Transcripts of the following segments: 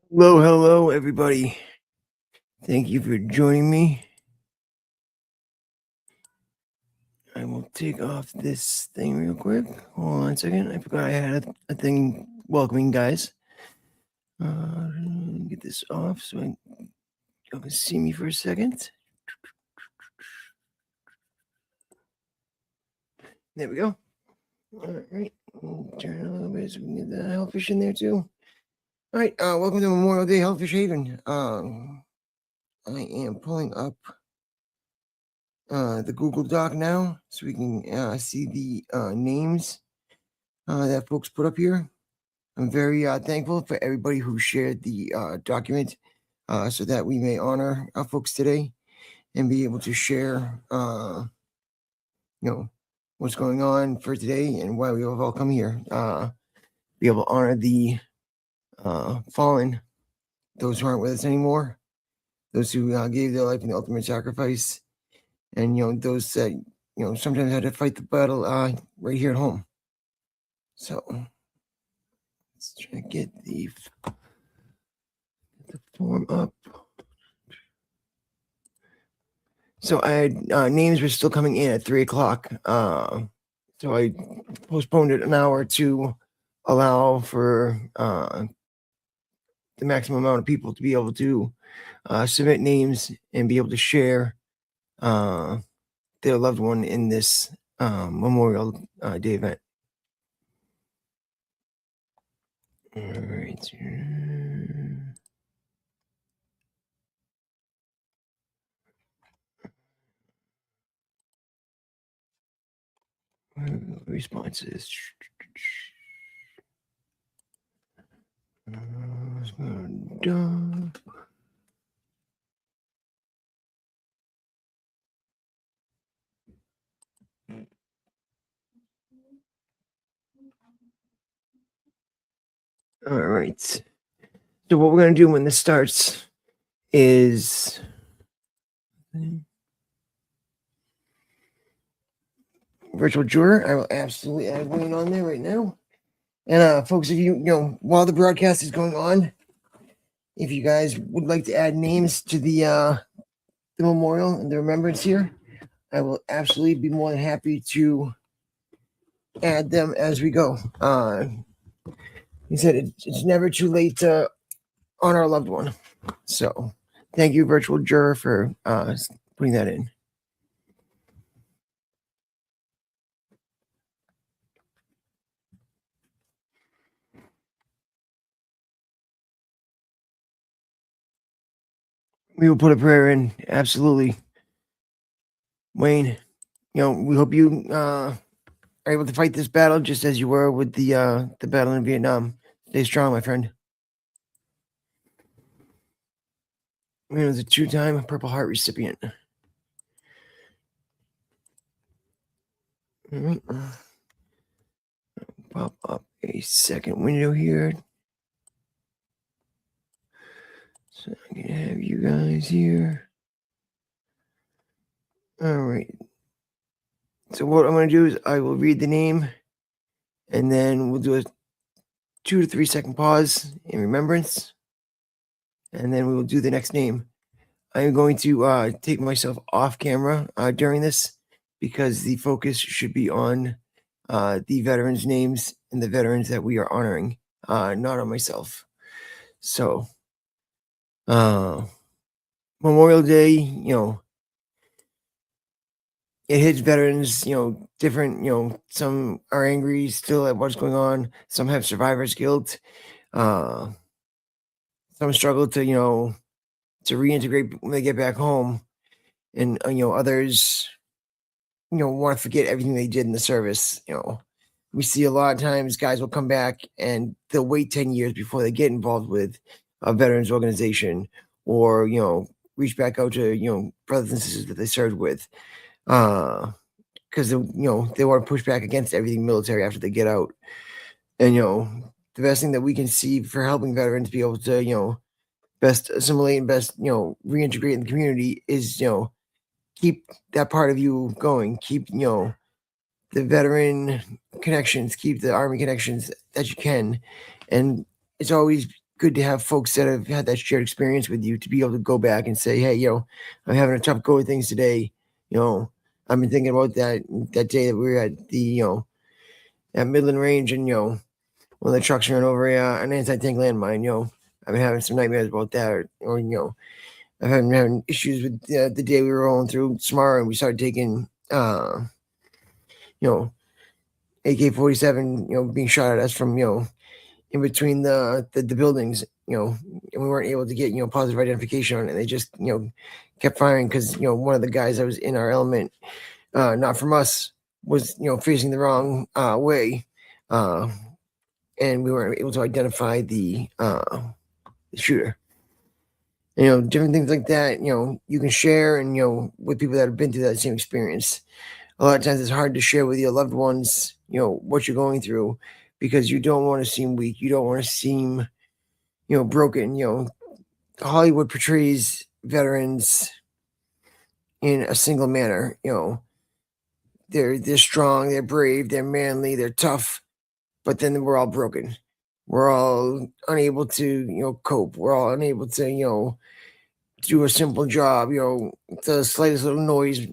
Hello, everybody. Thank you for joining me. I will take off this thing real quick. Hold on a second. I forgot I had a thing welcoming guys. Get this off so y'all can see me for a second. There we go. All right. Turn it a little bit so we can get the hellfish in there too. All right. Welcome to Memorial Day Hellfish Haven. I am pulling up the Google Doc now so we can see the names that folks put up here. I'm very thankful for everybody who shared the document so that we may honor our folks today and be able to share, what's going on for today and why we have all come here. Be able to honor the fallen, those who aren't with us anymore, those who gave their life in the ultimate sacrifice, and those that sometimes had to fight the battle right here at home. So let's try to get the form up. So I had names were still coming in at 3:00. So I postponed it an hour to allow for the maximum amount of people to be able to submit names and be able to share their loved one in this Memorial Day event. All right. Responses. Done. All right. So what we're going to do when this starts is virtual juror. I will absolutely add Wayne on there right now. And folks, if while the broadcast is going on, if you guys would like to add names to the memorial and the remembrance here, I will absolutely be more than happy to add them as we go. He said it's never too late to honor a loved one. So thank you, virtual juror, for putting that in. We will put a prayer in, absolutely. Wayne, we hope you are able to fight this battle just as you were with the battle in Vietnam. Stay strong, my friend. Wayne was a 2-time Purple Heart recipient. All right. Pop up a second window here. So I can have you guys here. All right. So what I'm going to do is I will read the name, and then we'll do a 2 to 3 second pause in remembrance, and then we will do the next name. I am going to take myself off camera during this because the focus should be on the veterans' names and the veterans that we are honoring, not on myself. So, Memorial Day, it hits veterans, different, some are angry still at what's going on. Some have survivor's guilt. Some struggle to reintegrate when they get back home. And, others, want to forget everything they did in the service. We see a lot of times guys will come back and they'll wait 10 years before they get involved with a veterans organization or, reach back out to, brothers and sisters that they served with. Because they want to push back against everything military after they get out. And the best thing that we can see for helping veterans be able to best assimilate and best reintegrate in the community is keep that part of you going. Keep the veteran connections, keep the Army connections that you can, and it's always good to have folks that have had that shared experience with you to be able to go back and say, hey, I'm having a tough go of things today. I've been thinking about that day that we were at the at Midland Range, and when the trucks ran over an anti-tank landmine. I've been having some nightmares about that, or I've been having issues with the day we were rolling through Samara, and we started taking you know AK-47 being shot at us from in between the buildings, and we weren't able to get positive identification on it. They just kept firing because one of the guys that was in our element, not from us, was facing the wrong way, and we weren't able to identify the shooter. Different things like that. You can share, and with people that have been through that same experience. A lot of times, it's hard to share with your loved ones, what you're going through, because you don't want to seem weak. You don't want to seem broken. Hollywood portrays veterans in a single manner. They're strong, they're brave, they're manly, they're tough, but then we're all broken. We're all unable to cope. We're all unable to do a simple job. The slightest little noise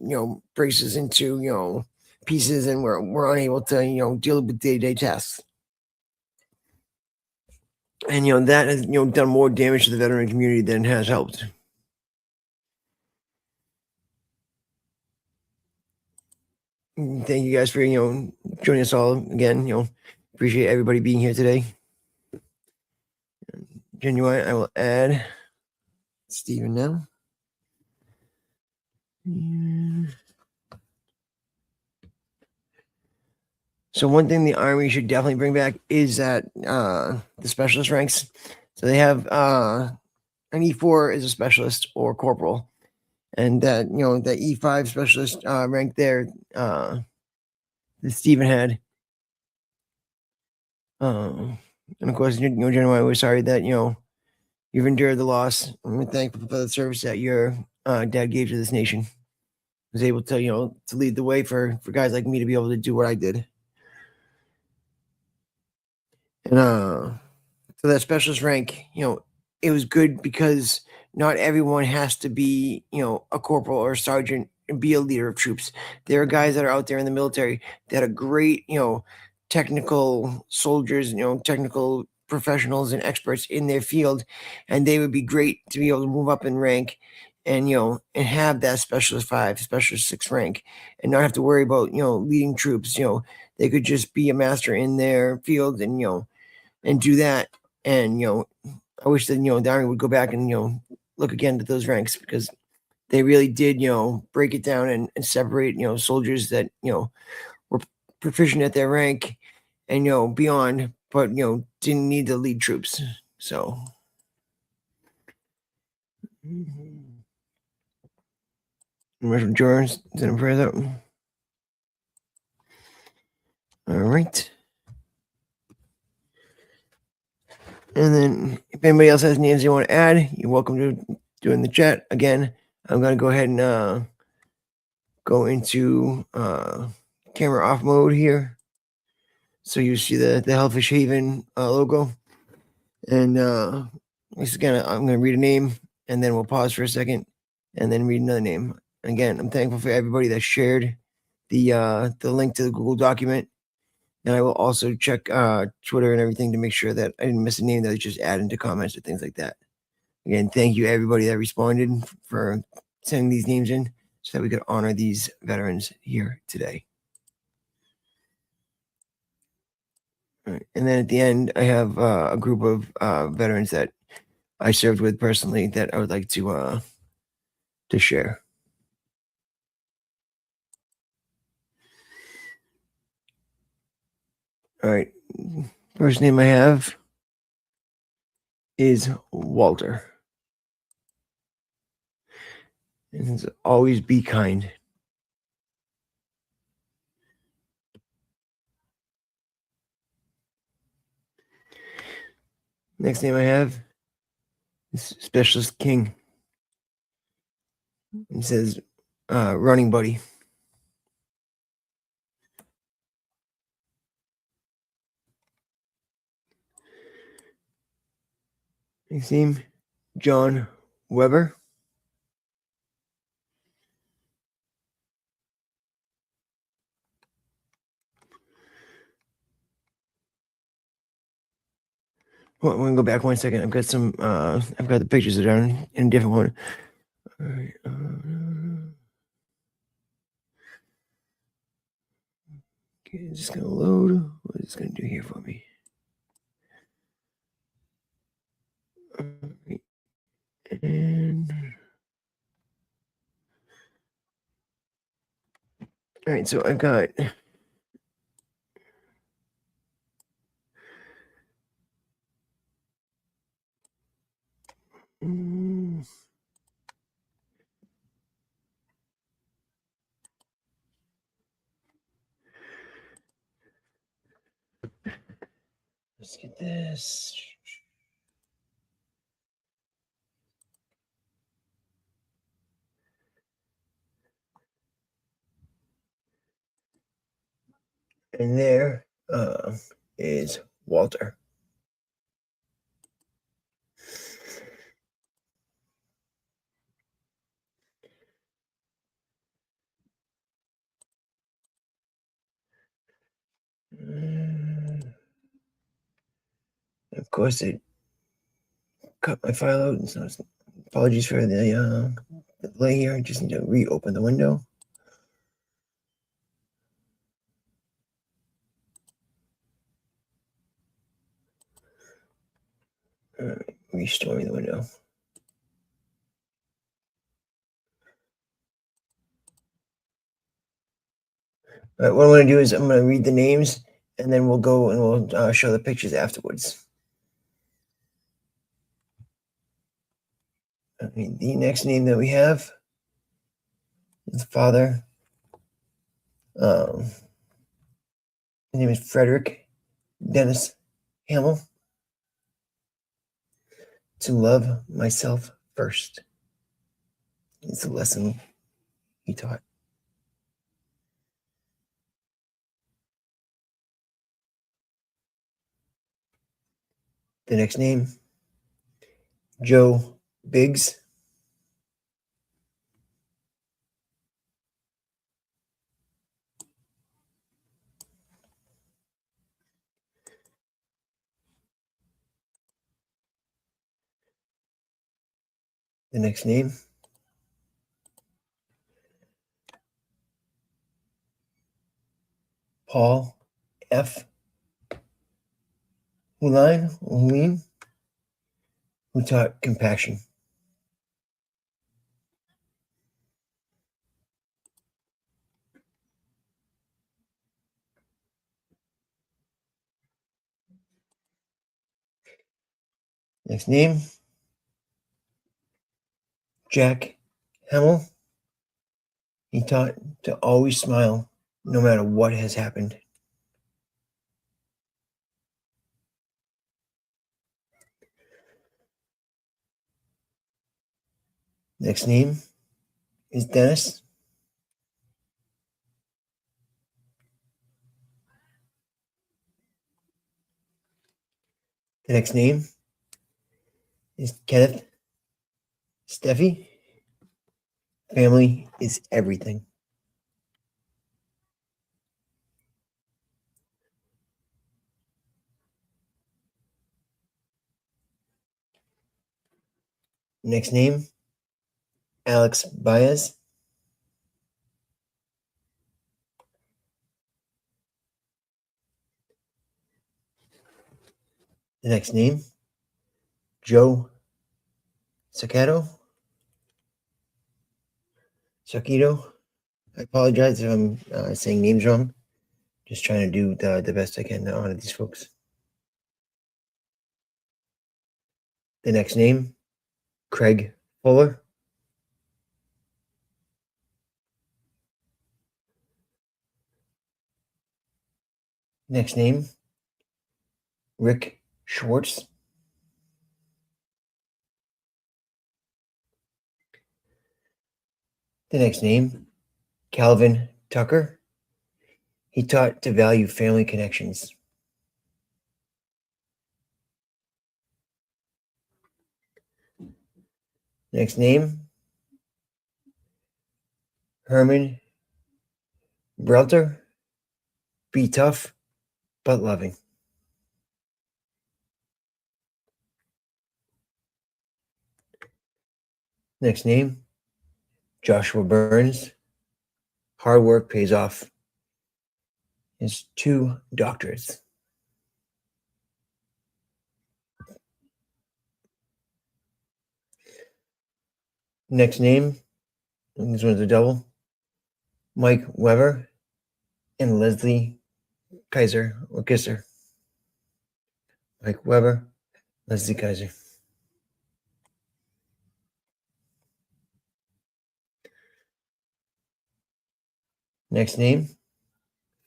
breaks us into pieces, and we're unable to deal with day-to-day tasks. And that has done more damage to the veteran community than has helped. Thank you guys for joining us all again. Appreciate everybody being here today. Genuine, I will add Stephen now. So one thing the Army should definitely bring back is that the specialist ranks. So they have an E4 is a specialist or corporal, and that the E5 specialist rank there that Stephen had. And of course, Genuine, we're sorry that you've endured the loss. I'm thankful for the service that your dad gave to this nation. Was able to to lead the way for guys like me to be able to do what I did. And so that specialist rank, it was good because not everyone has to be a corporal or a sergeant and be a leader of troops. There are guys that are out there in the military that are great technical soldiers, technical professionals and experts in their field, and they would be great to be able to move up in rank and and have that specialist 5, specialist 6 rank, and not have to worry about leading troops. They could just be a master in their field and do that. And I wish that the Army would go back and look again at those ranks, because they really did break it down and separate soldiers that were proficient at their rank and beyond, but didn't need to lead troops. So George, send a prayer out. All right. And then if anybody else has names they want to add, you're welcome to do in the chat. Again, I'm going to go ahead and go into camera off mode here. So you see the Hellfish Haven logo. And once again, I'm going to read a name, and then we'll pause for a second and then read another name. Again, I'm thankful for everybody that shared the link to the Google document. And I will also check Twitter and everything to make sure that I didn't miss a name that was just added to comments or things like that. Again, thank you everybody that responded for sending these names in so that we could honor these veterans here today. All right. And then at the end, I have a group of veterans that I served with personally that I would like to share. All right. First name I have is Walter. And always be kind. Next name I have is Specialist King. It says running buddy. Next name, John Weber. I'm gonna go back 1 second. I've got some. I've got the pictures that are in a different one. All right. Okay, it's just gonna load. What is it gonna do here for me? All right. And all right, so I've got. Let's get this. And there is Walter. Of course, it cut my file out, so apologies for the delay here. I just need to reopen the window. Restoring the window. All right, what I'm going to do is I'm going to read the names, and then we'll go and we'll show the pictures afterwards. The next name that we have is father. His name is Frederick Dennis Hamill. To love myself first. It's a lesson he taught. The next name, Joe Biggs. The next name, Paul F. Huline, who taught compassion. Next name, Jack Hamill. He taught to always smile no matter what has happened. Next name is Dennis. The next name is Kenneth Steffi. Family is everything. Next name, Alex Baez. The next name, Joe Sacato. Sakito. I apologize if I'm saying names wrong. Just trying to do the best I can to honor these folks. The next name, Craig Fuller. Next name, Rick Schwartz. The next name, Calvin Tucker. He taught to value family connections. Next name, Herman Brelter. Be tough, but loving. Next name, Joshua Burns. Hard work pays off. His 2 doctorates. Next name, and this one's a double, Mike Weber and Leslie Kaiser or Kisser. Mike Weber, Leslie Kaiser. Next name,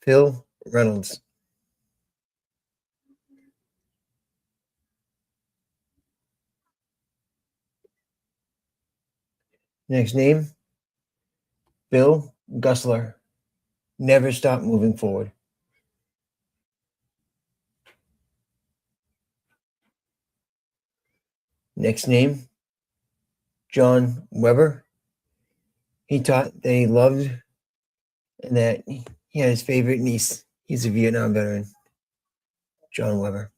Phil Reynolds. Next name, Bill Gussler. Never stop moving forward. Next name, John Weber. He taught that he loved and that he had his favorite niece. He's a Vietnam veteran, John Weber.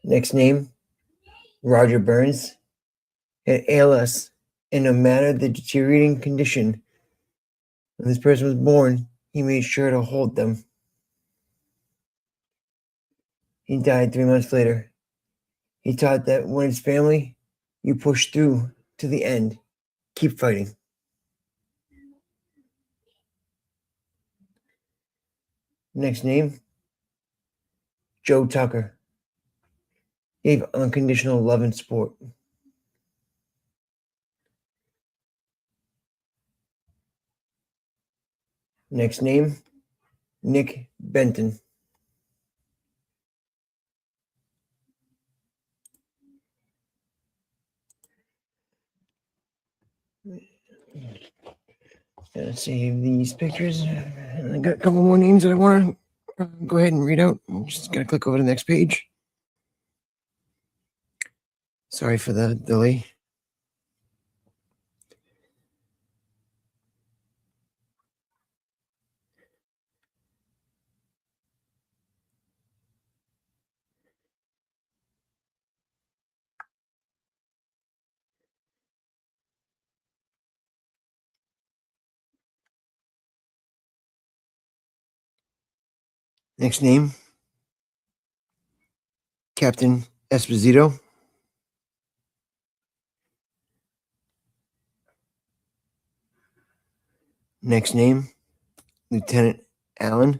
Next name, Roger Burns. Had ALS, and no matter the deteriorating condition when this person was born, he made sure to hold them. He died 3 months later. He taught that when it's family, you push through to the end. Keep fighting. Next name, Joe Tucker. Gave unconditional love and support. Next name, Nick Benton. Gotta save these pictures. I got a couple more names that I want to go ahead and read out. I'm just gonna click over to the next page. Sorry for the delay. Next name, Captain Esposito. Next name, Lieutenant Allen.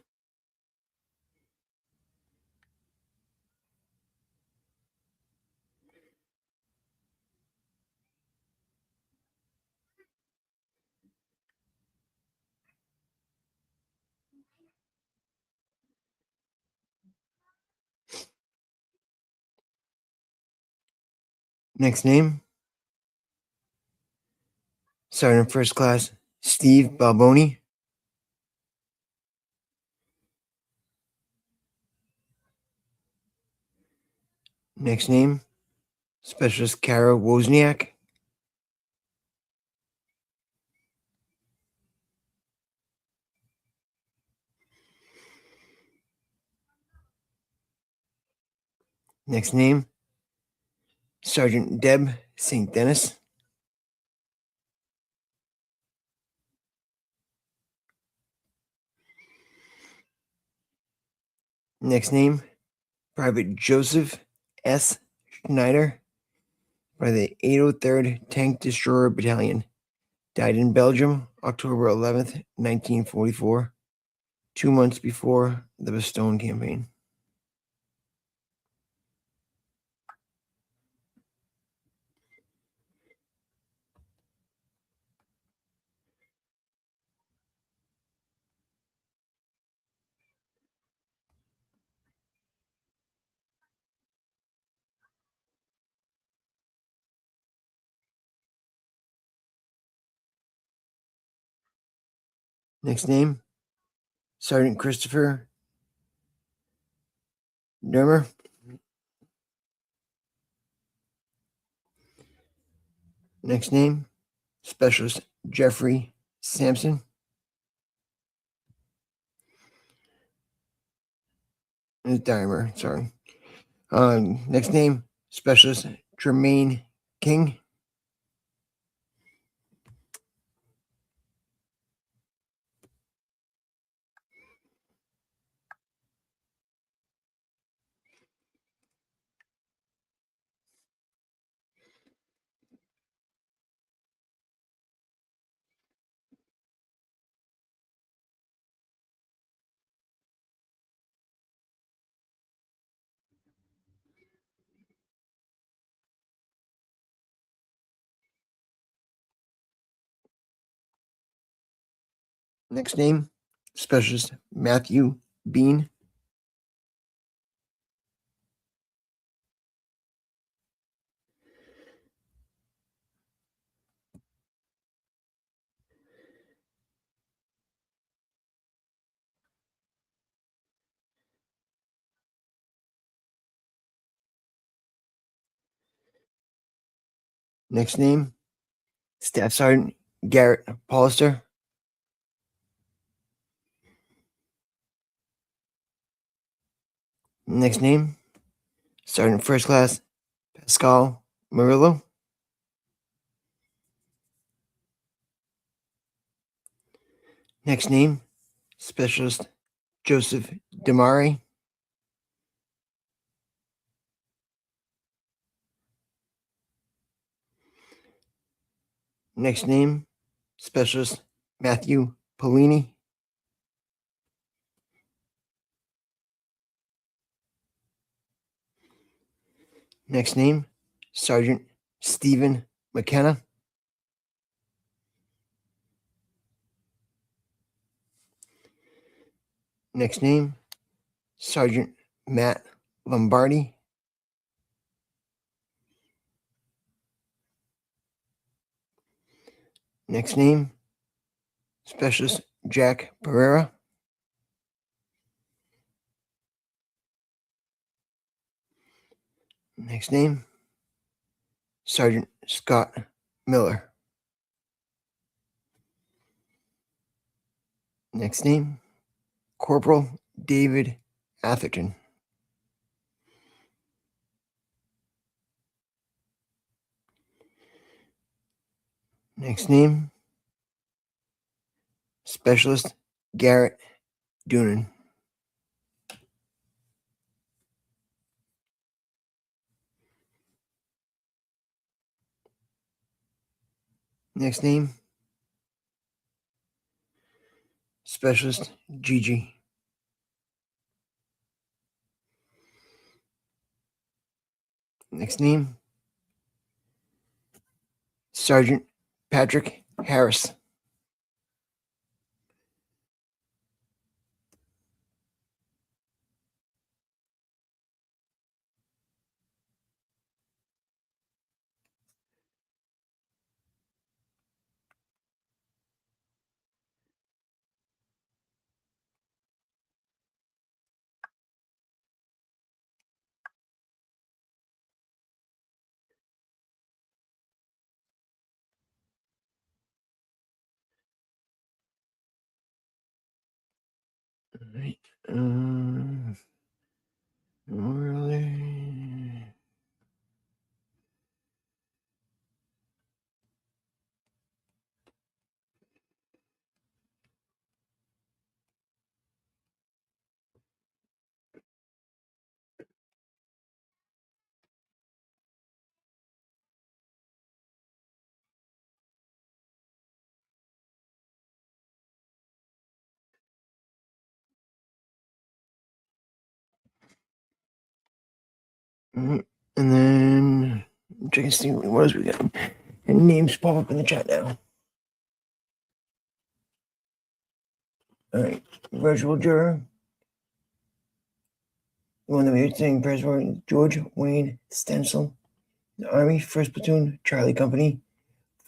Next name, Sergeant First Class Steve Balboni. Next name, Specialist Kara Wozniak. Next name, Sergeant Deb St. Dennis. Next name, Private Joseph S. Schneider by the 803rd Tank Destroyer Battalion. Died in Belgium, October 11th, 1944, 2 months before the Bastogne campaign. Next name, Sergeant Christopher Dermer. Next name, Specialist Jeffrey Sampson. Dimer, sorry. Next name, Specialist Jermaine King. Next name, Specialist Matthew Bean. Next name, Staff Sergeant Garrett Pollister. Next name, Sergeant First Class Pascal Murillo. Next name, Specialist Joseph Demare. Next name, Specialist Matthew Polini. Next name, Sergeant Stephen McKenna. Next name, Sergeant Matt Lombardi. Next name, Specialist Jack Pereira. Next name, Sergeant Scott Miller. Next name, Corporal David Atherton. Next name, Specialist Garrett Doonan. Next name, Specialist Gigi. Next name, Sergeant Patrick Harris. All right. Really? And then check and see what else we got. And names pop up in the chat now. All right. Virtual juror. The one that we were saying prayers for, George Wayne Stencil, the Army 1st Platoon, Charlie Company,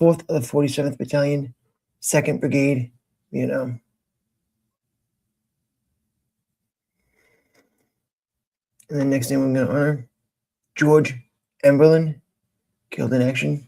4th of the 47th Battalion, 2nd Brigade, Vietnam. And the next name I'm going to honor, George Emberlin, killed in action.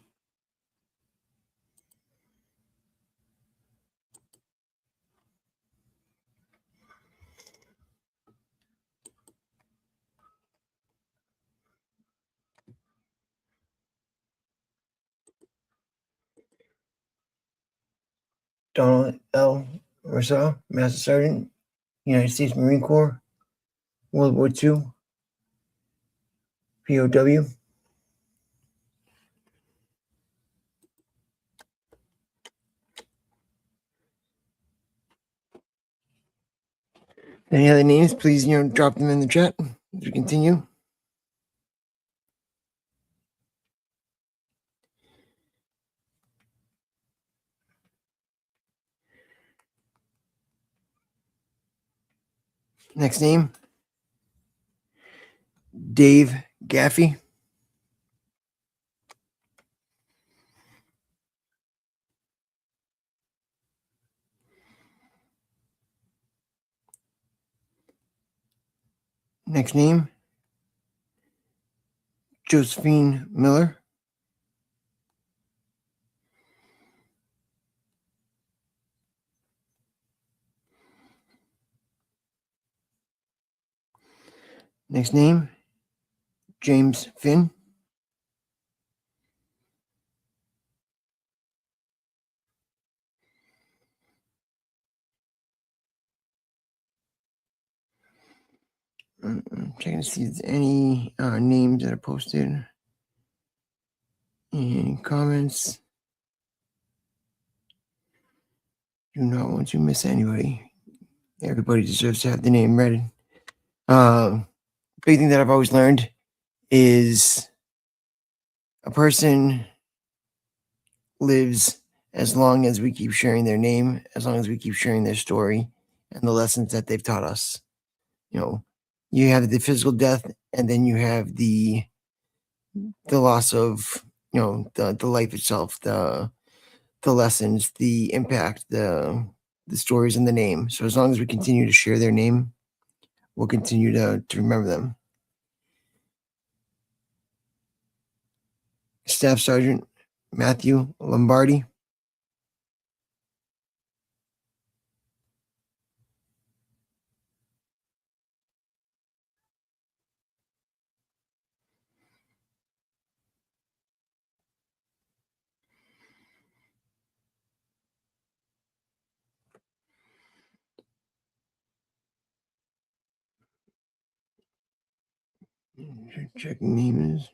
Donald L. Rousseau, Master Sergeant, United States Marine Corps, World War II, POW. Any other names, please, drop them in the chat as we continue. Next name, Dave Gaffey. Next name, Josephine Miller. Next name, James Finn. I'm checking to see if there's any names that are posted. Any comments? Do not want to miss anybody. Everybody deserves to have the name read. Big thing that I've always learned is a person lives as long as we keep sharing their name, as long as we keep sharing their story and the lessons that they've taught us. You have the physical death, and then you have the loss of the life itself, the lessons, the impact, the stories, and the name. So as long as we continue to share their name, we'll continue to remember them. Staff Sergeant Matthew Lombardi. Checking names.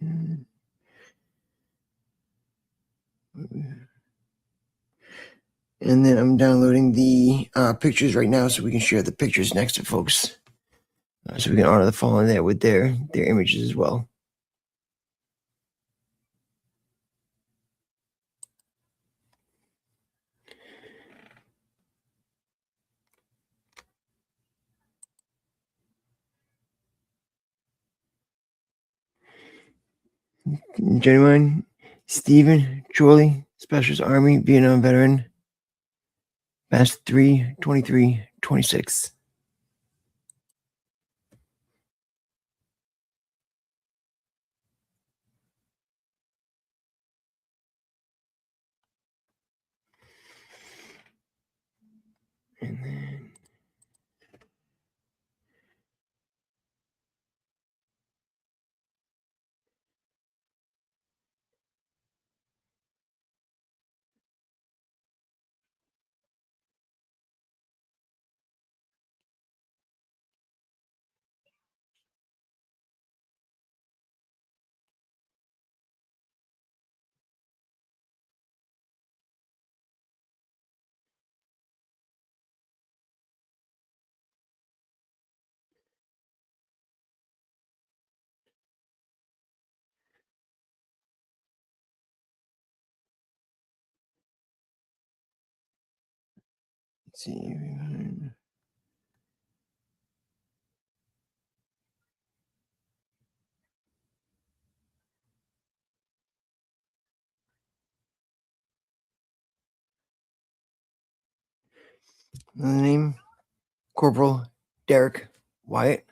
And then I'm downloading the pictures right now so we can share the pictures next to folks. So we can honor the fallen there with their images as well. Genuine Stephen Chorley, Specialist Army, Vietnam veteran, Mass 3, 23, 26. And then let's see. Another name, Corporal Derek Wyatt.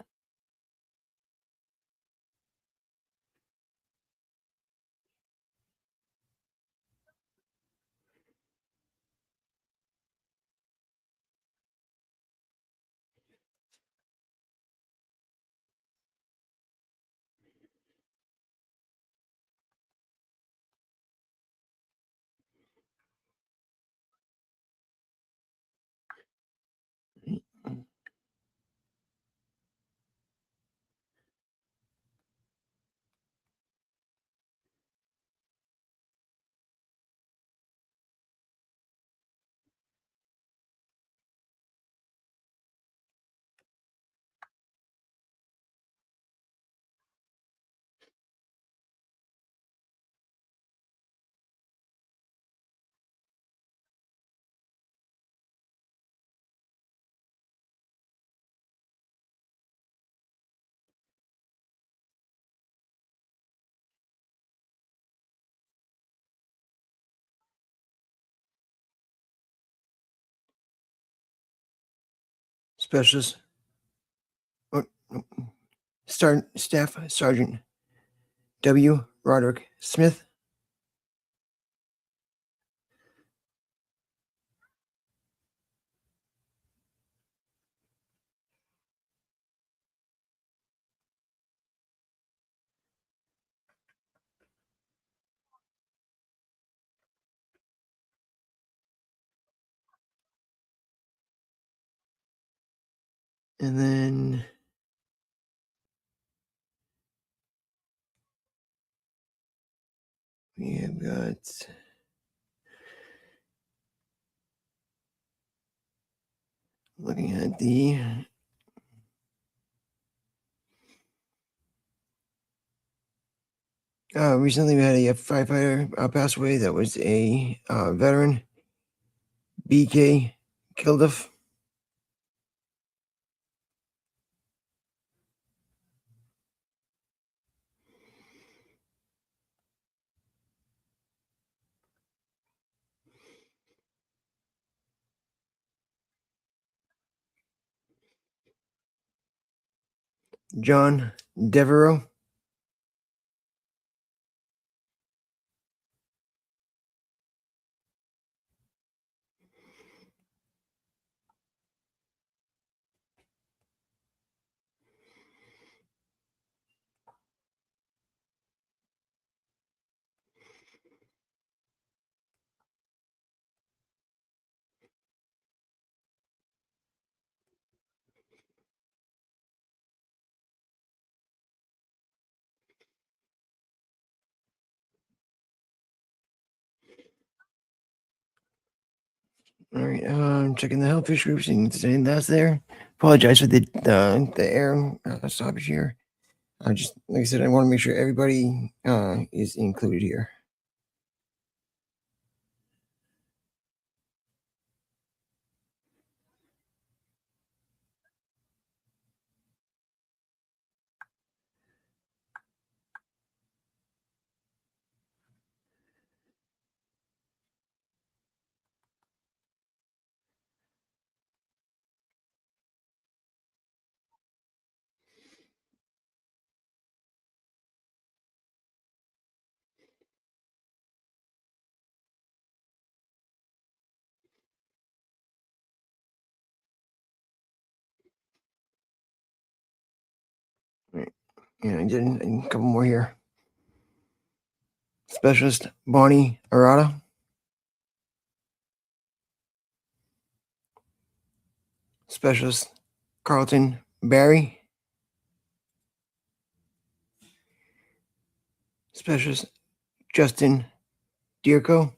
Specialist. Oh, no. Staff Sergeant W. Roderick Smith. And then we have got looking at the recently we had a firefighter pass away that was a veteran, BK Kilduff. John Devereaux. All right, checking the Hellfish group, seeing if there's anything that's there. Apologize for the air stoppage here. I just, like I said, I want to make sure everybody is included here. All right. Yeah, I did a couple more here. Specialist Bonnie Arata. Specialist Carlton Barry. Specialist Justin Dierko.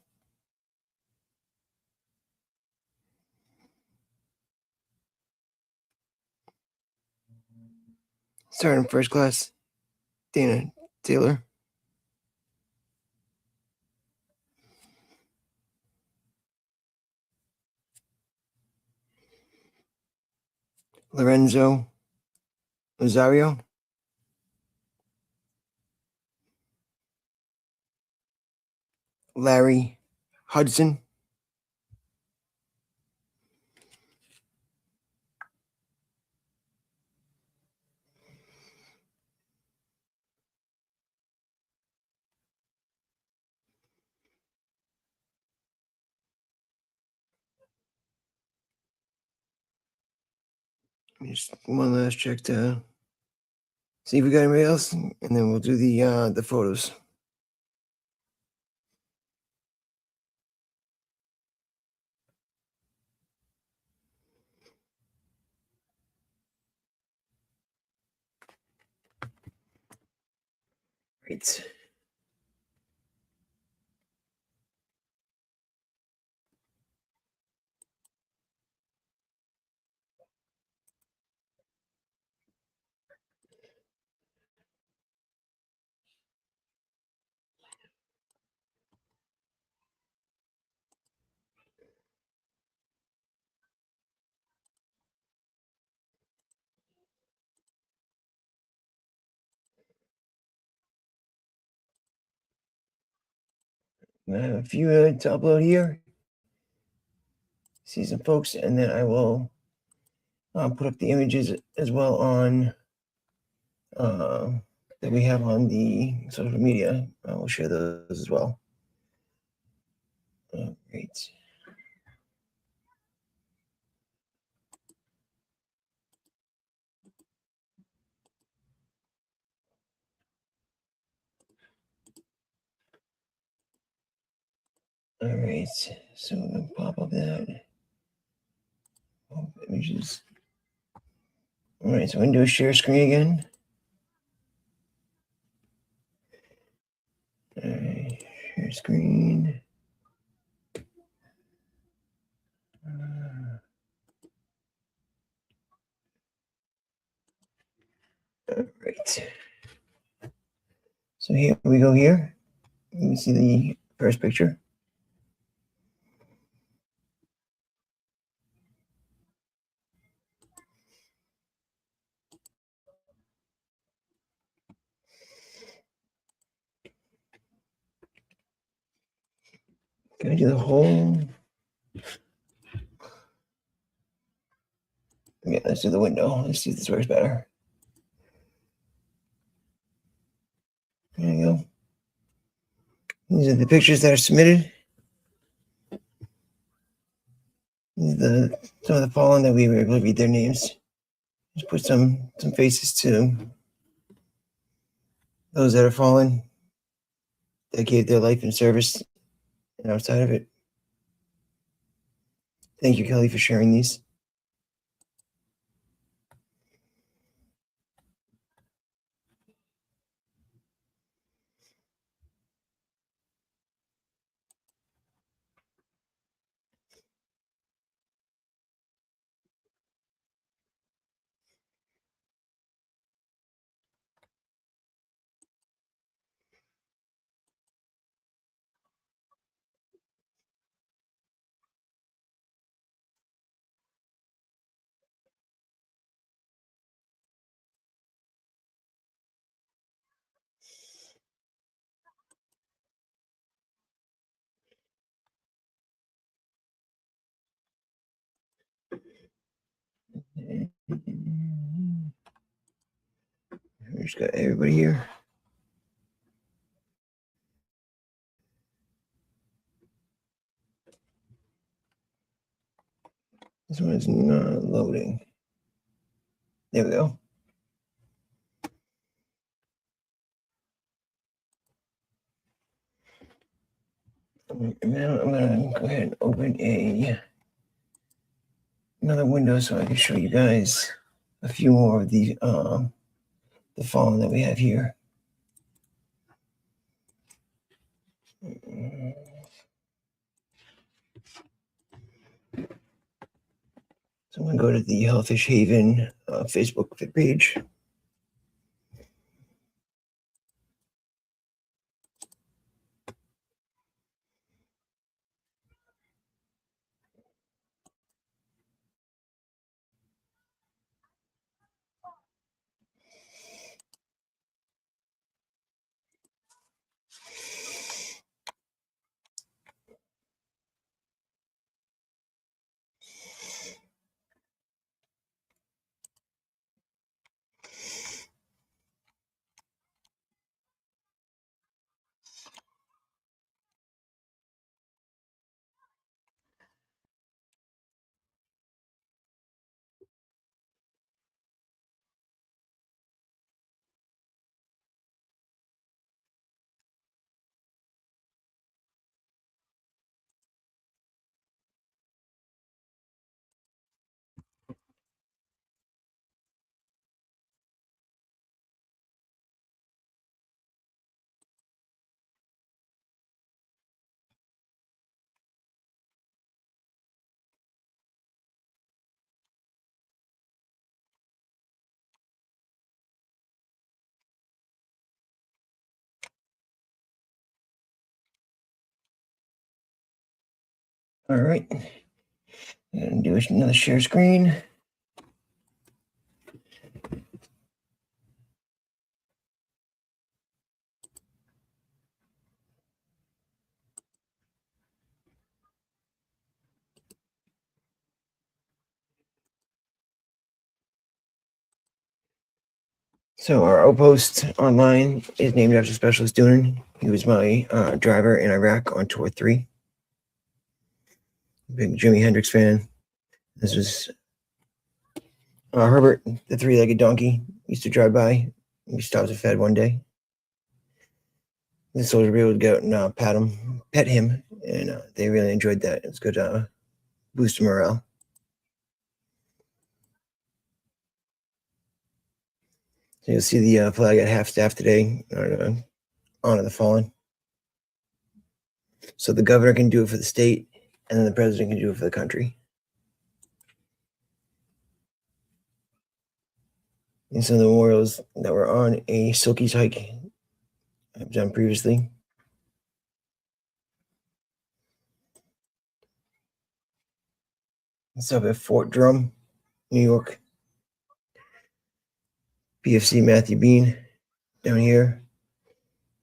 Sergeant First Class Dana Taylor. Lorenzo Rosario. Larry Hudson. Just one last check to see if we got anybody else, and then we'll do the photos. Right. I have a few to upload here. See some folks, and then I will put up the images as well on that we have on the social media. We'll share those as well. Great. All right, so I'm gonna pop up that images. All right, so I'm gonna do a share screen again. All right, share screen. All right. So here we go here. You can see the first picture. Can I do the whole? Yeah, let's do the window. Let's see if this works better. There you go. These are the pictures that are submitted. These are some of the fallen that we were able to read their names. Just put some faces to those that are fallen, that gave their life in service and outside of it. Thank you, Kelly, for sharing these. We just got everybody here. This one is not loading. There we go. Now I'm gonna go ahead and open another window so I can show you guys a few more of the fallen that we have here. So I'm gonna go to the Hellfish Haven Facebook page. All right, and do another share screen. So our outpost online is named after Specialist Doonan. He was my driver in Iraq on Tour 3. Big Jimi Hendrix fan. This was Herbert, the three-legged donkey, used to drive by. We stopped and fed one day. The soldier be able to go out and pet him, and they really enjoyed that. It's good boost morale. So you'll see the flag at half staff today, honor the fallen. So the governor can do it for the state, and then the president can do it for the country. And some of the memorials that were on a Silkies hike I've done previously. It's up at Fort Drum, New York. PFC Matthew Bean down here.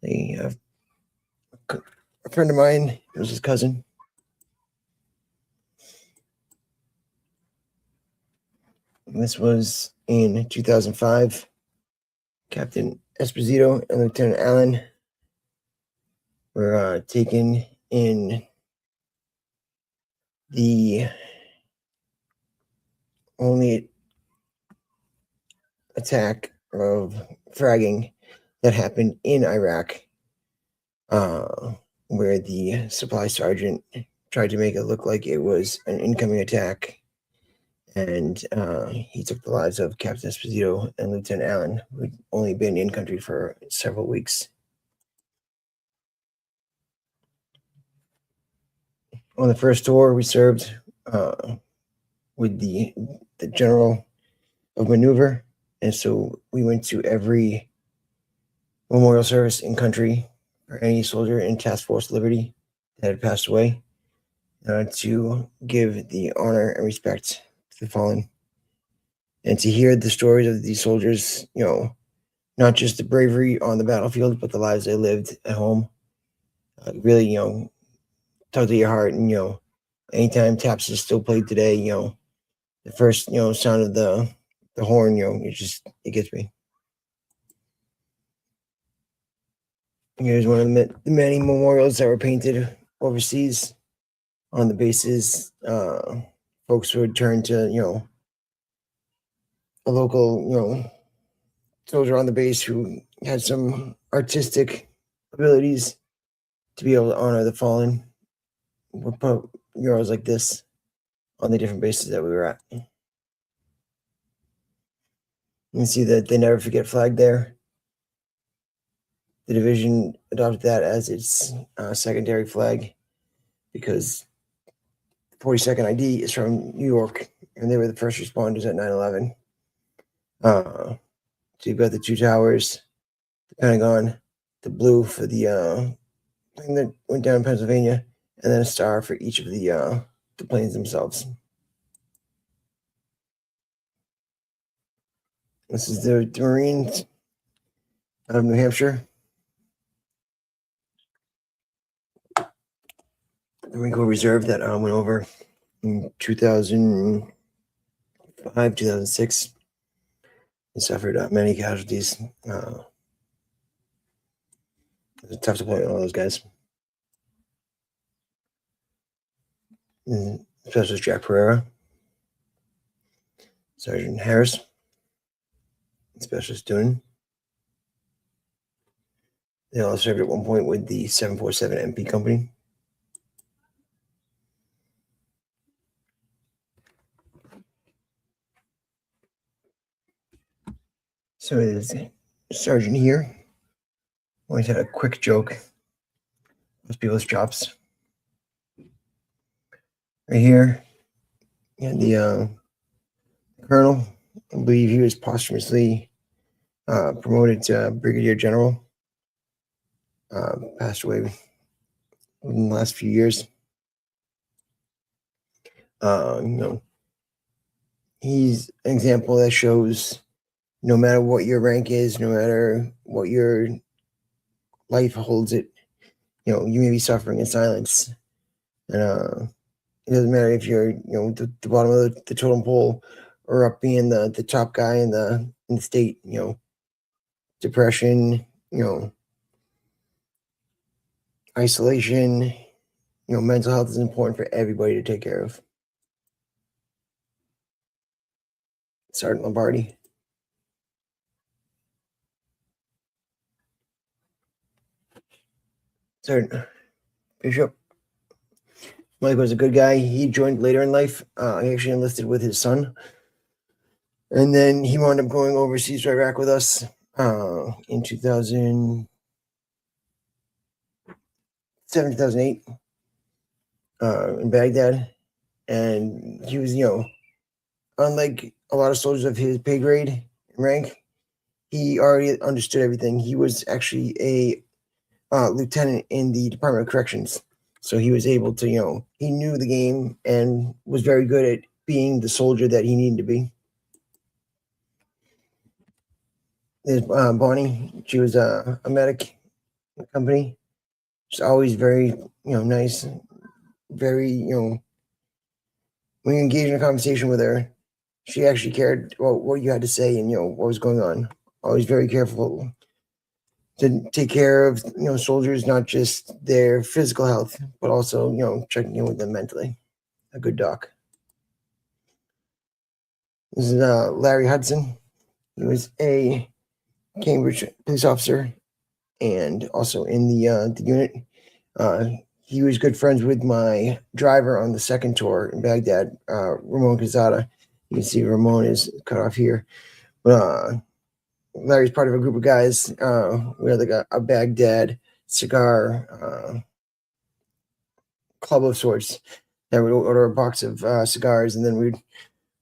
They have a friend of mine, it was his cousin. And this was in 2005. Captain Esposito and Lieutenant Allen were taken in the only attack of fragging that happened in Iraq, where the supply sergeant tried to make it look like it was an incoming attack, and he took the lives of Captain Esposito and Lieutenant Allen, who'd only been in country for several weeks. On the first tour, we served with the general of maneuver, and so we went to every memorial service in country for any soldier in Task Force Liberty that had passed away, to give the honor and respect to the fallen, and to hear the stories of these soldiers, not just the bravery on the battlefield, but the lives they lived at home. Really, tugged at your heart. And, anytime taps is still played today, the first, sound of the horn, it gets me. Here's one of the many memorials that were painted overseas on the bases. Folks would turn to, a local, soldier on the base who had some artistic abilities to be able to honor the fallen. We'll put murals like this on the different bases that we were at. You can see that they never forget flag there. The division adopted that as its secondary flag because 42nd ID is from New York, and they were the first responders at 9/11. So you've got the two towers, the Pentagon, the blue for the plane that went down in Pennsylvania, and then a star for each of the planes themselves. This is the Marines out of New Hampshire. The Marine Corps Reserve that went over in 2005, 2006. They suffered many casualties. It was tough to play with all those guys. Specialist Jack Pereira, Sergeant Harris, Specialist Doonan. They all served at one point with the 747 MP Company. So it is Sergeant here. Always had a quick joke with people's chops. Right here, you had the colonel. I believe he was posthumously promoted to brigadier general. Passed away in the last few years. He's an example that shows no matter what your rank is, no matter what your life holds it, you may be suffering in silence. And it doesn't matter if you're, the bottom of the totem pole or up being the top guy in the state, depression, isolation. Mental health is important for everybody to take care of. Sergeant Lombardi. Sergeant Bishop. Mike was a good guy. He joined later in life. He actually enlisted with his son. And then he wound up going overseas to Iraq with us in 2007, 2008 in Baghdad. And he was, unlike a lot of soldiers of his pay grade and rank, he already understood everything. He was actually a lieutenant in the Department of Corrections. So he was able to, he knew the game and was very good at being the soldier that he needed to be. There's Bonnie. She was a medic in the company. She's always very, nice. Very, when you engage in a conversation with her, she actually cared about what you had to say and, what was going on. Always very careful to take care of, soldiers, not just their physical health, but also, checking in with them mentally. A good doc. This is Larry Hudson. He was a Cambridge police officer and also in the unit. He was good friends with my driver on the second tour in Baghdad, Ramon Quezada. You can see Ramon is cut off here. But Larry's part of a group of guys. We had like a Baghdad cigar club of sorts that would order a box of cigars, and then we'd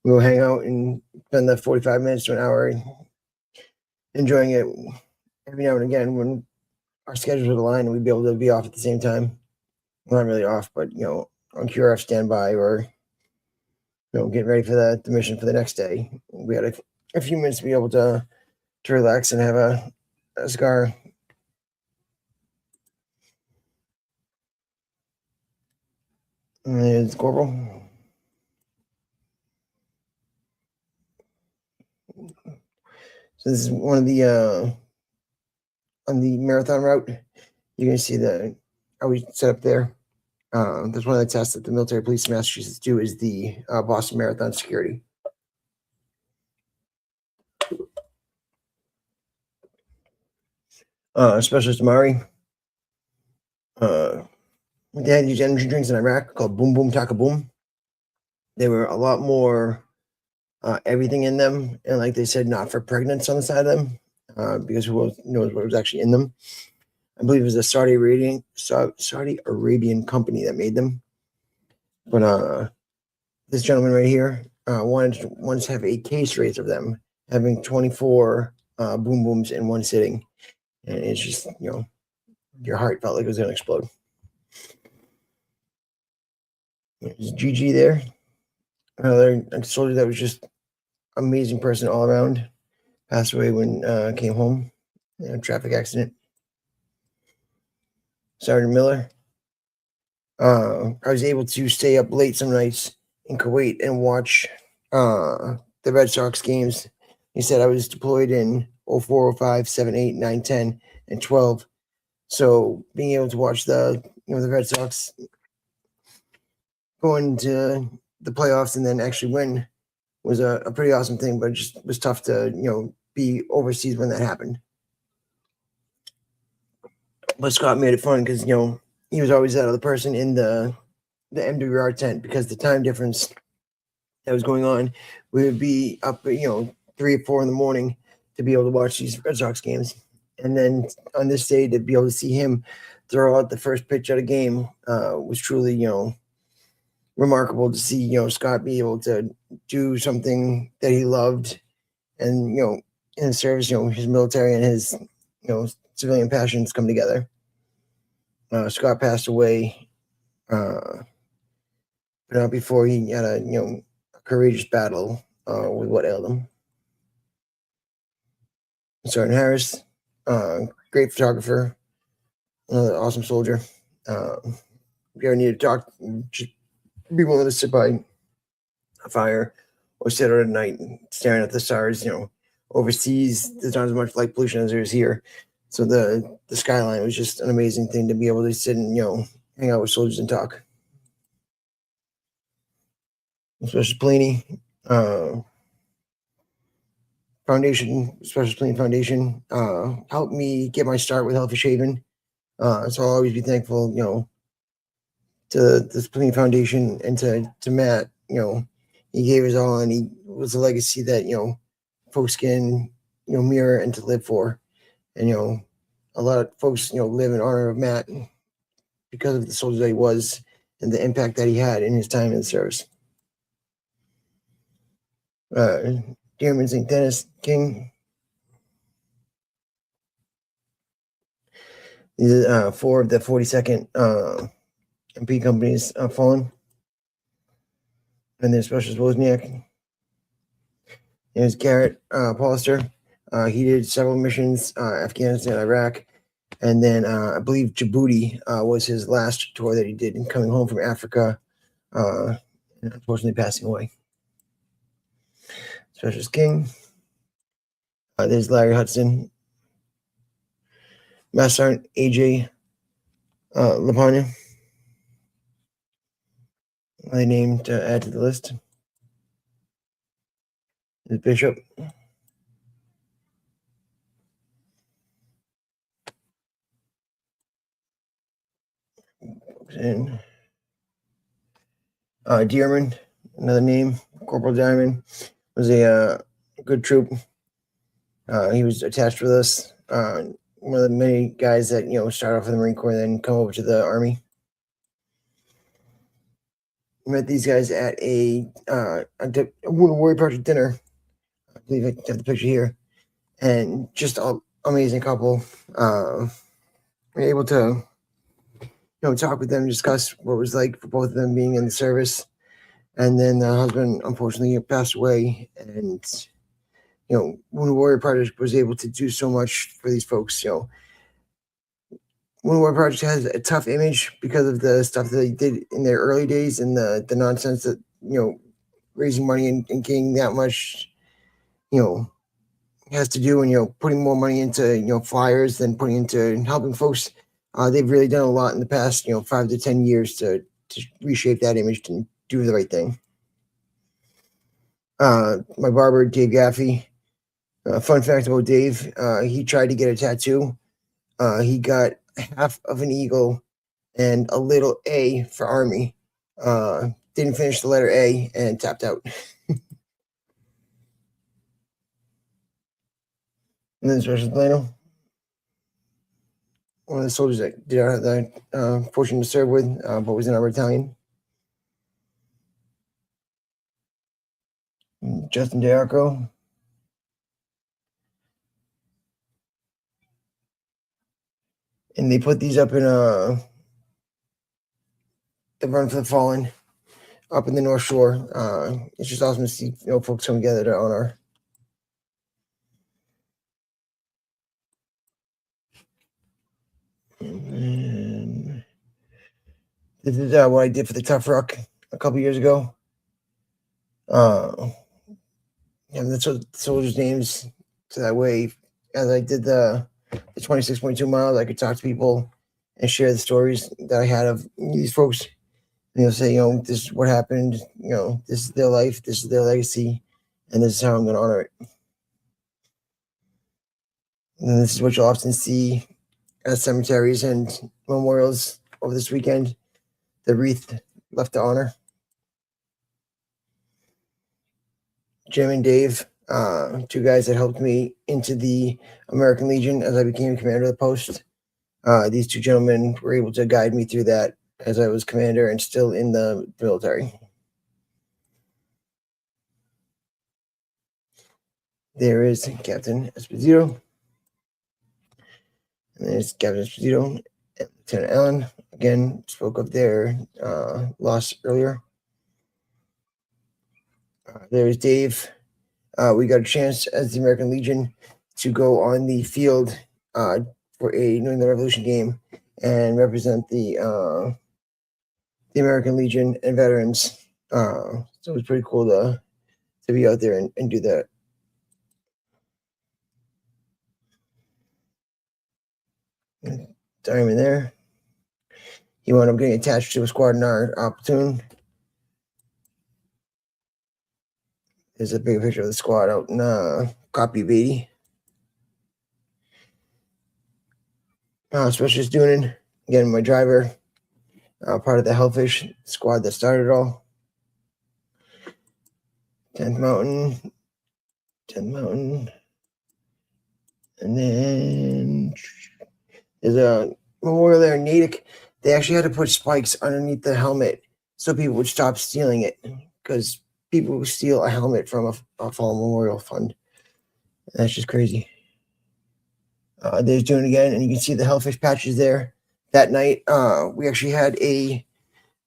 go hang out and spend the 45 minutes to an hour enjoying it. Every now and again, when our schedules would align, we'd be able to be off at the same time. Well, not really off, but on QRF standby or getting ready for the mission for the next day. We had a few minutes to be able to relax and have a cigar. And there's Corporal. So this is one of the on the marathon route. You're gonna see how we set up there. That's one of the tests that the military police in Massachusetts do is the Boston Marathon security. Specialist Amari. They had these energy drinks in Iraq called Boom Boom Taka Boom. They were a lot more everything in them, and like they said, not for pregnants on the side of them, because who knows what was actually in them. I believe it was a Saudi Arabian company that made them. But this gentleman right here wanted to have a case race of them, having 24 boom booms in one sitting, and it's just your heart felt like it was going to explode. There's GG there, another soldier that was just amazing person all around. Passed away when came home in a traffic accident. Sergeant Miller. I was able to stay up late some nights in Kuwait and watch the Red Sox games. He said I was deployed in 04, 05, 7, 8, 9, 10, and 12. So being able to watch the Red Sox go into the playoffs and then actually win was a pretty awesome thing, but it just was tough to be overseas when that happened. But Scott made it fun because he was always that other person in the MWR tent because the time difference that was going on. We would be up 3 or 4 in the morning to be able to watch these Red Sox games, and then on this day to be able to see him throw out the first pitch at a game was truly remarkable to see Scott be able to do something that he loved, and in his service his military and his civilian passions come together. Scott passed away but not before he had a courageous battle with what ailed him. Sergeant Harris, great photographer, another awesome soldier. If you ever need to talk, just be willing to sit by a fire or sit out at night staring at the stars, overseas, there's not as much light pollution as there is here. So the skyline was just an amazing thing to be able to sit and hang out with soldiers and talk. Special Pliny Foundation, Special Pliny Foundation, helped me get my start with Hellfish Haven. So I'll always be thankful, to the Pliny Foundation and to Matt. He gave his all, and he was a legacy that folks can mirror and to live for. And a lot of folks live in honor of Matt because of the soldier that he was and the impact that he had in his time in the service. Dearman St. Dennis King. These are 4 of the 42nd MP companies fallen. And then Specialist Wozniak. There's Garrett Paulister. He did several missions, Afghanistan, Iraq, and then I believe Djibouti was his last tour that he did, coming home from Africa, and unfortunately passing away. Specialist King. There's Larry Hudson. Master Sergeant AJ Lapagna. I named to add to the list. There's Bishop. And Dearman, another name. Corporal Diamond was a good troop. He was attached with us. One of the many guys that start off in the Marine Corps and then come over to the Army. Met these guys at a Warrior Project dinner. I believe I have the picture here, and just an amazing couple. We're able to talk with them, discuss what it was like for both of them being in the service, and then the husband unfortunately passed away, and when Warrior Project was able to do so much for these folks, when Warrior Project has a tough image because of the stuff that they did in their early days and the nonsense that raising money and getting that much has to do, and putting more money into flyers than putting into helping folks. They've really done a lot in the past 5 to 10 years to reshape that image and do the right thing. My barber Dave Gaffey. Fun fact about Dave: he tried to get a tattoo. He got half of an eagle and a little A for Army. Didn't finish the letter A and tapped out. And then Special Plano, one of the soldiers that did have the fortune to serve with, but was in our battalion. Justin DeArco. And they put these up in the Run for the Fallen up in the North Shore. It's just awesome to see folks come together to honor. And this is what I did for the Tough Ruck a couple years ago. And that's what the soldiers' names, so that way, as I did the 26.2 miles, I could talk to people and share the stories that I had of these folks. And say, this is what happened. This is their life. This is their legacy, and this is how I'm going to honor it. And this is what you'll often see at cemeteries and memorials over this weekend: the wreath left to honor. Jim and Dave, 2 guys that helped me into the American Legion as I became commander of the post. These 2 gentlemen were able to guide me through that as I was commander and still in the military. There is Captain Esposito. And there's Captain Esposito and Lieutenant Allen. Again, spoke of their loss earlier. There's Dave. We got a chance as the American Legion to go on the field for a New England Revolution game and represent the American Legion and veterans. So it was pretty cool to be out there and do that. Diamond there. He wound up getting attached to a squad in our platoon. There's a big picture of the squad out in copy Beatty. Specialist doing it. Again, my driver, part of the Hellfish squad that started it all. 10th Mountain. 10th Mountain. And then there's a memorial there in Natick. They actually had to put spikes underneath the helmet so people would stop stealing it, because people who steal a helmet from a fallen memorial fund. That's just crazy. They're doing it again, and you can see the Hellfish patches there. That night, we actually had a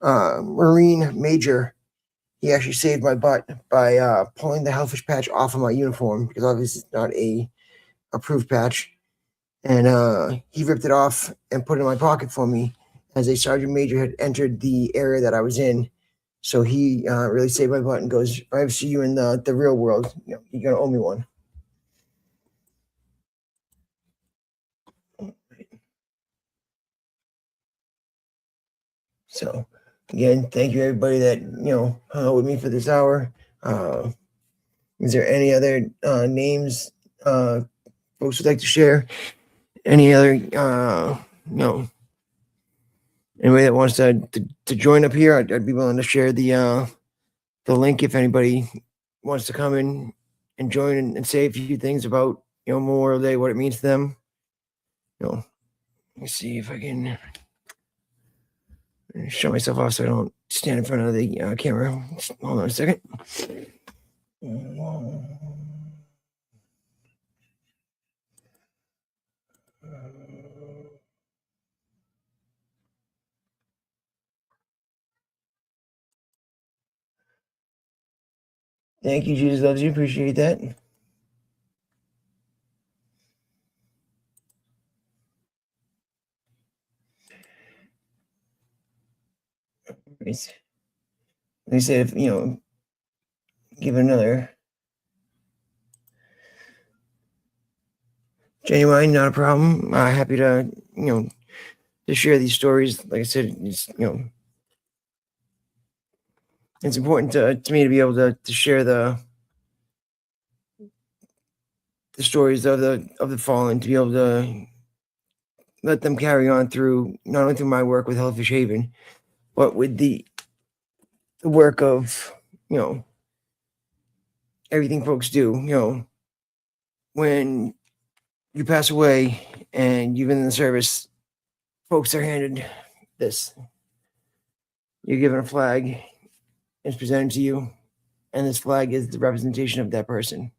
Marine major. He actually saved my butt by pulling the Hellfish patch off of my uniform, because obviously it's not a approved patch. And he ripped it off and put it in my pocket for me as a sergeant major had entered the area that I was in. So he really saved my butt and goes, if I ever see you in the real world, you're going to owe me one. So again, thank you everybody that, hung out with me for this hour. Is there any other names folks would like to share? Any other, anybody that wants to join up here, I'd be willing to share the link if anybody wants to come in and join and say a few things about, Memorial Day, what it means to them. Let me see if I can show myself off so I don't stand in front of the camera. Hold on a second. Thank you, Jesus loves you. Appreciate that. Like I said, if give another genuine, not a problem. Happy to to share these stories. Like I said, it's important to me to be able to share the stories of the fallen, to be able to let them carry on through, not only through my work with Hellfish Haven, but with the work of everything folks do. When you pass away and you've been in the service, folks are handed this. You're given a flag. It's presented to you, and this flag is the representation of that person.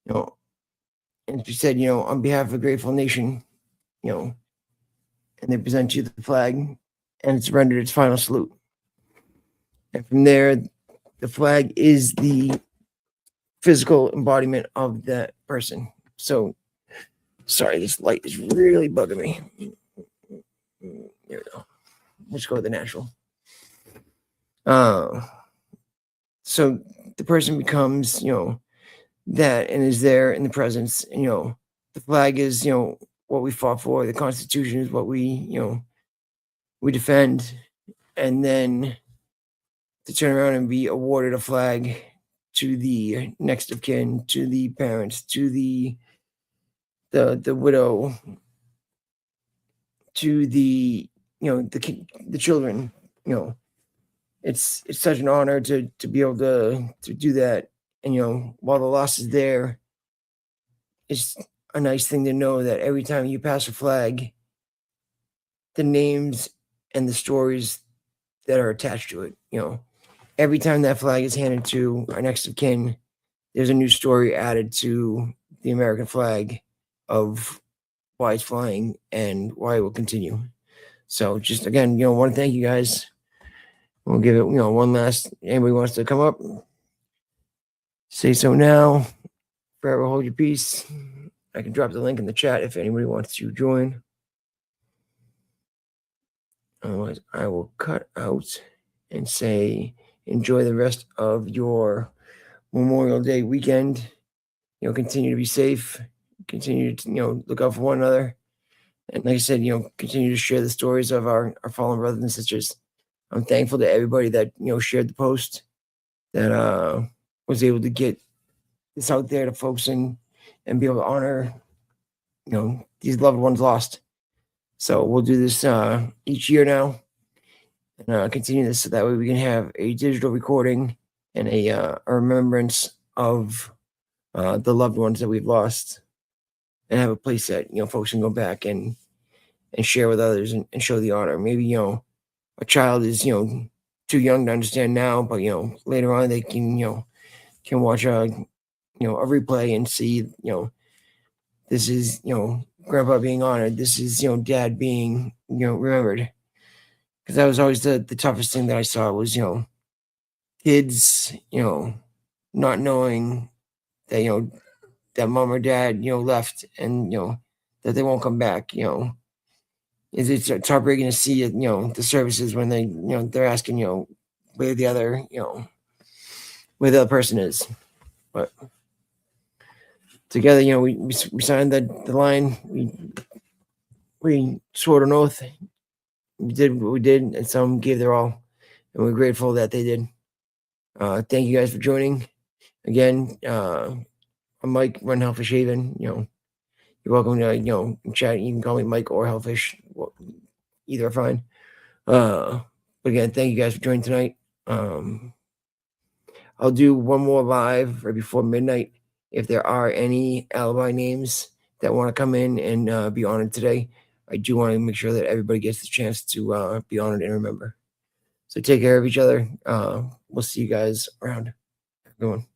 And she said, on behalf of a grateful nation, and they present you the flag, and it's rendered its final salute. And from there, the flag is the physical embodiment of that person. So, sorry, this light is really bugging me. There we go. Let's go with the natural. So the person becomes, that and is there in the presence. And, the flag is, what we fought for. The Constitution is what we defend. And then to turn around and be awarded a flag to the next of kin, to the parents, to the widow, to the the children. It's such an honor to be able to do that. And while the loss is there, it's a nice thing to know that every time you pass a flag, the names and the stories that are attached to it, every time that flag is handed to our next of kin, there's a new story added to the American flag of why it's flying and why it will continue. So just again, want to thank you guys. We'll give it, one last. Anybody wants to come up, say so now. Forever hold your peace. I can drop the link in the chat if anybody wants to join. Otherwise, I will cut out and say enjoy the rest of your Memorial Day weekend. Continue to be safe. Continue to look out for one another. And like I said, continue to share the stories of our fallen brothers and sisters. I'm thankful to everybody that shared the post, that was able to get this out there to folks and be able to honor these loved ones lost. So we'll do this each year now, and continue this so that way we can have a digital recording and a remembrance of the loved ones that we've lost, and have a place that folks can go back and share with others and show the honor. Maybe a child is too young to understand now, but later on they can watch a replay and see this is grandpa being honored, this is dad being remembered. Because that was always the toughest thing that I saw was kids not knowing that that mom or dad left, and that they won't come back. It's heartbreaking to see the services when they're asking where the other where the other person is. But together we signed the line, we swore an oath, we did what we did, and some gave their all, and we're grateful that they did. Thank you guys for joining again. I'm Mike, run Hellfish Haven. You're welcome to chat. You can call me Mike or Hellfish, either are fine. But again, thank you guys for joining tonight. I'll do one more live right before midnight. If there are any alibi names that want to come in and be honored today, I do want to make sure that everybody gets the chance to be honored and remember. So take care of each other. We'll see you guys around. Have a good one.